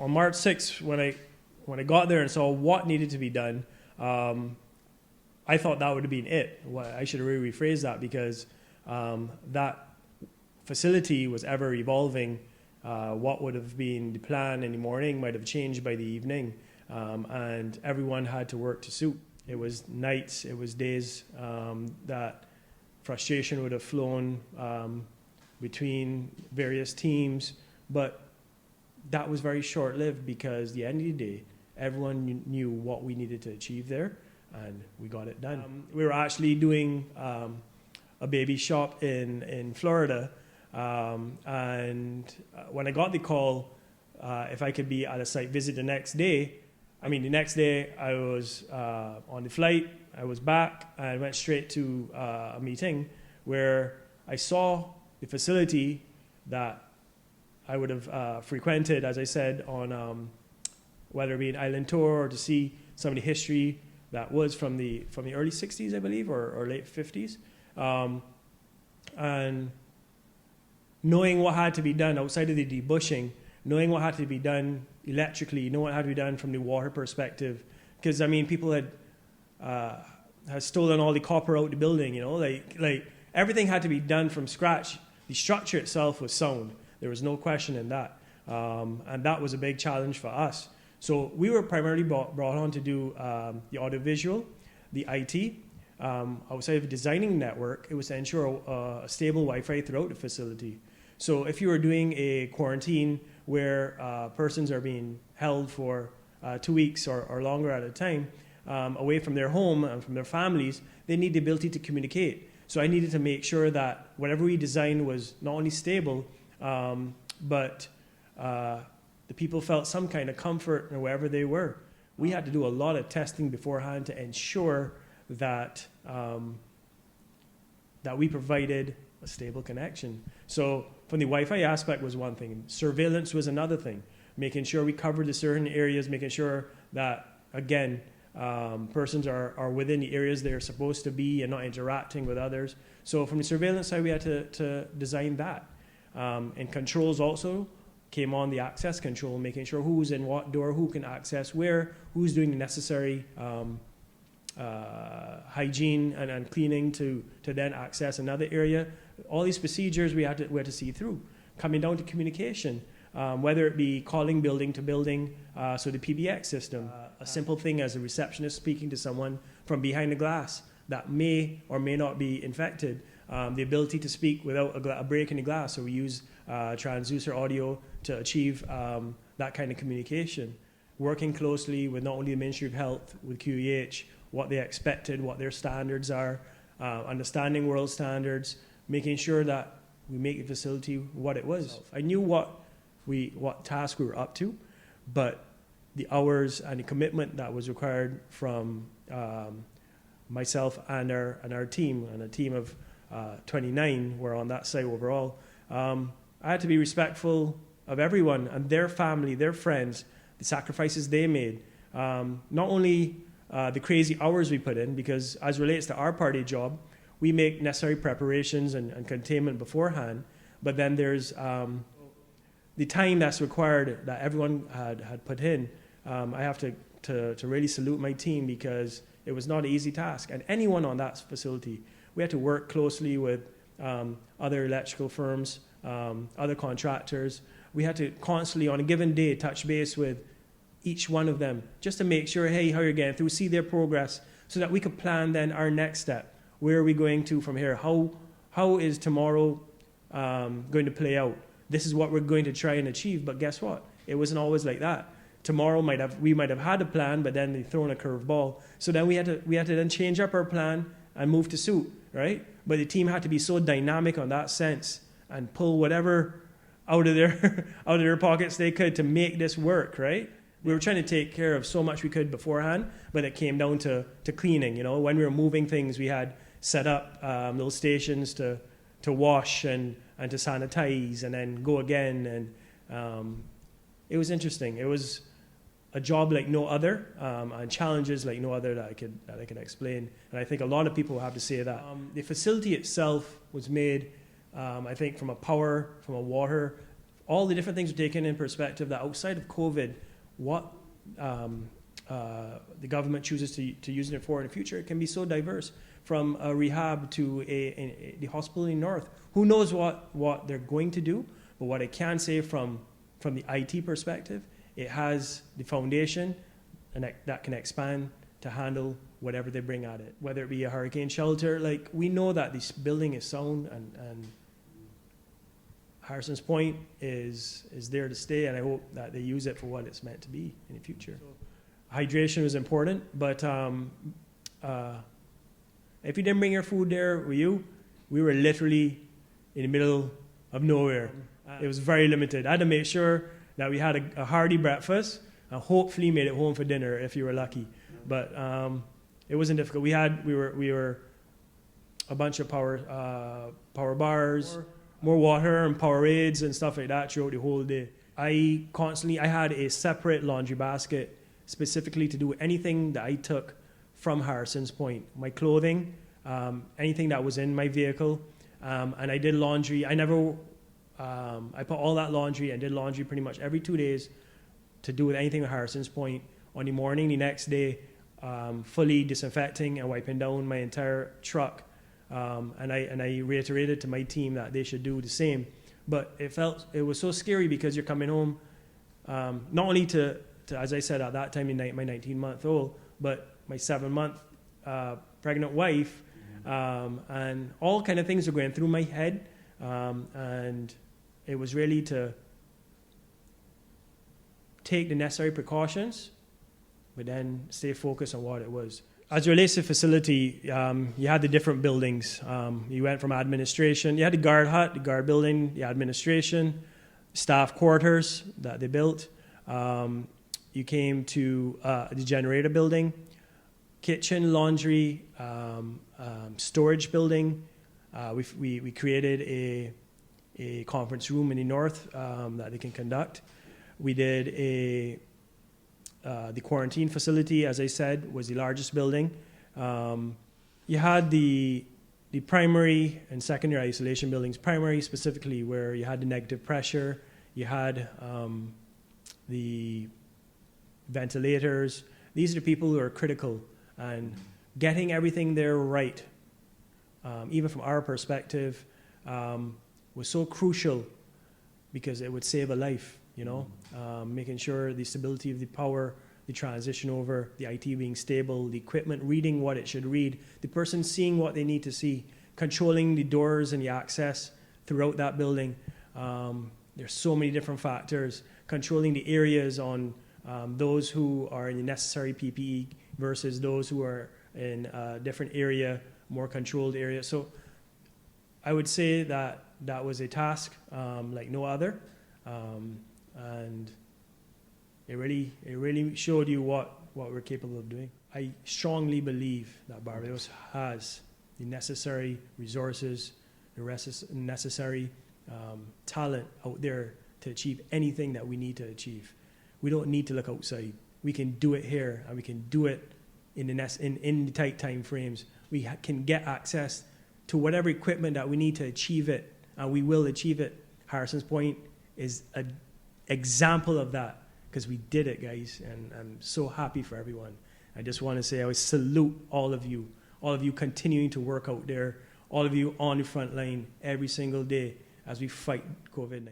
on March 6th, when I got there and saw what needed to be done, I thought that would have been it. Well, I should have really rephrased that, because that facility was ever evolving. What would have been the plan in the morning might have changed by the evening, and everyone had to work to suit. It was nights, it was days that frustration would have flown between various teams, but that was very short-lived, because at the end of the day, everyone knew what we needed to achieve there, and we got it done. We were actually doing a baby shop in Florida, and when I got the call, if I could be at a site visit the next day, the next day I was on the flight, I was back, and I went straight to a meeting where I saw the facility that I would have frequented, as I said, on whether it be an island tour or to see some of the history that was from the early 60s, I believe, or late 50s. And knowing what had to be done outside of the debushing, knowing what had to be done electrically, knowing what had to be done from the water perspective, because people had stolen all the copper out the building, like everything had to be done from scratch. The structure itself was sound. There was no question in that, and that was a big challenge for us. So we were primarily brought on to do the audiovisual, the IT. Outside of designing network, it was to ensure a stable Wi-Fi throughout the facility. So if you were doing a quarantine where persons are being held for 2 weeks or longer at a time, away from their home and from their families, they need the ability to communicate. So I needed to make sure that whatever we designed was not only stable, but the people felt some kind of comfort wherever they were. We had to do a lot of testing beforehand to ensure that that we provided a stable connection. So from the Wi-Fi aspect was one thing. Surveillance was another thing. Making sure we covered the certain areas, making sure that, again, persons are within the areas they're supposed to be and not interacting with others. So from the surveillance side, we had to design that. And controls also came on, the access control, making sure who's in what door, who can access where, who's doing the necessary hygiene and cleaning to then access another area. All these procedures we had to see through. Coming down to communication, whether it be calling building to building, so the PBX system, a simple thing as a receptionist speaking to someone from behind the glass that may or may not be infected, the ability to speak without a break in the glass. So we use transducer audio to achieve that kind of communication. Working closely with not only the Ministry of Health, with QEH, what they expected, what their standards are, understanding world standards, making sure that we make the facility what it was. I knew what task we were up to, but the hours and the commitment that was required from myself and our team, and a team of 29 were on that site overall. I had to be respectful of everyone and their family, their friends, the sacrifices they made. Not only the crazy hours we put in, because as relates to our party job, we make necessary preparations and containment beforehand, but then there's the time that's required that everyone had put in. I have to really salute my team, because it was not an easy task. And anyone on that facility, we had to work closely with other electrical firms, other contractors. We had to constantly, on a given day, touch base with each one of them, just to make sure, hey, how you're getting through, see their progress, so that we could plan then our next step. Where are we going to from here? How is tomorrow going to play out? This is what we're going to try and achieve, but guess what? It wasn't always like that. Tomorrow we might have had a plan, but then they thrown a curveball. So then we had to then change up our plan and move to suit, right? But the team had to be so dynamic on that sense and pull whatever out of their pockets they could to make this work, right? We were trying to take care of so much we could beforehand, but it came down to cleaning. When we were moving things, we had set up little stations to wash and to sanitize and then go again. And it was interesting. It was a job like no other, and challenges like no other that I could explain. And I think a lot of people have to say that. The facility itself was made, I think, from a power, from a water, all the different things are taken in perspective, that outside of COVID, what the government chooses to use it for in the future, it can be so diverse, from a rehab to the hospital in North. Who knows what they're going to do, but what I can say from the IT perspective, it has the foundation and that can expand to handle whatever they bring at it, whether it be a hurricane shelter. Like, we know that this building is sound, and Harrison's Point is there to stay, and I hope that they use it for what it's meant to be in the future. So, hydration was important, but if you didn't bring your food there with you, we were literally in the middle of nowhere. It was very limited. I had to make sure that we had a hearty breakfast and hopefully made it home for dinner if you were lucky. But it wasn't difficult. We were a bunch of power bars, more water and Powerades and stuff like that throughout the whole day. I had a separate laundry basket specifically to do anything that I took from Harrison's Point. My clothing, anything that was in my vehicle, and I did laundry. I put all that laundry and did laundry pretty much every 2 days to do with anything at Harrison's Point. On the morning, the next day, fully disinfecting and wiping down my entire truck. And I reiterated to my team that they should do the same. But it was so scary because you're coming home, not only to, as I said at that time, my 19-month-old, but my 7-month pregnant wife, and all kind of things were going through my head, and it was really to take the necessary precautions, but then stay focused on what it was. As it relates to facility, you had the different buildings. You went from administration, you had the guard hut, the guard building, the administration, staff quarters that they built. You came to the generator building, kitchen, laundry, storage building. We created a conference room in the north that they can conduct. We did the quarantine facility, as I said, was the largest building. You had the primary and secondary isolation buildings. Primary specifically where you had the negative pressure, you had the ventilators. These are the people who are critical, and getting everything there right, even from our perspective, was so crucial because it would save a life, making sure the stability of the power, the transition over, the IT being stable, the equipment reading what it should read, the person seeing what they need to see, controlling the doors and the access throughout that building. There's so many different factors, controlling the areas on those who are in the necessary PPE versus those who are in a different area, more controlled area. So I would say that was a task like no other, and it really showed you what we're capable of doing. I strongly believe that Barbados has the necessary resources, the necessary talent out there to achieve anything that we need to achieve. We don't need to look outside. We can do it here, and we can do it in the tight time frames. We can get access to whatever equipment that we need to achieve it, and we will achieve it. Harrison's Point is an example of that, because we did it, guys, and I'm so happy for everyone. I just want to say I salute all of you continuing to work out there, all of you on the front line every single day as we fight COVID-19.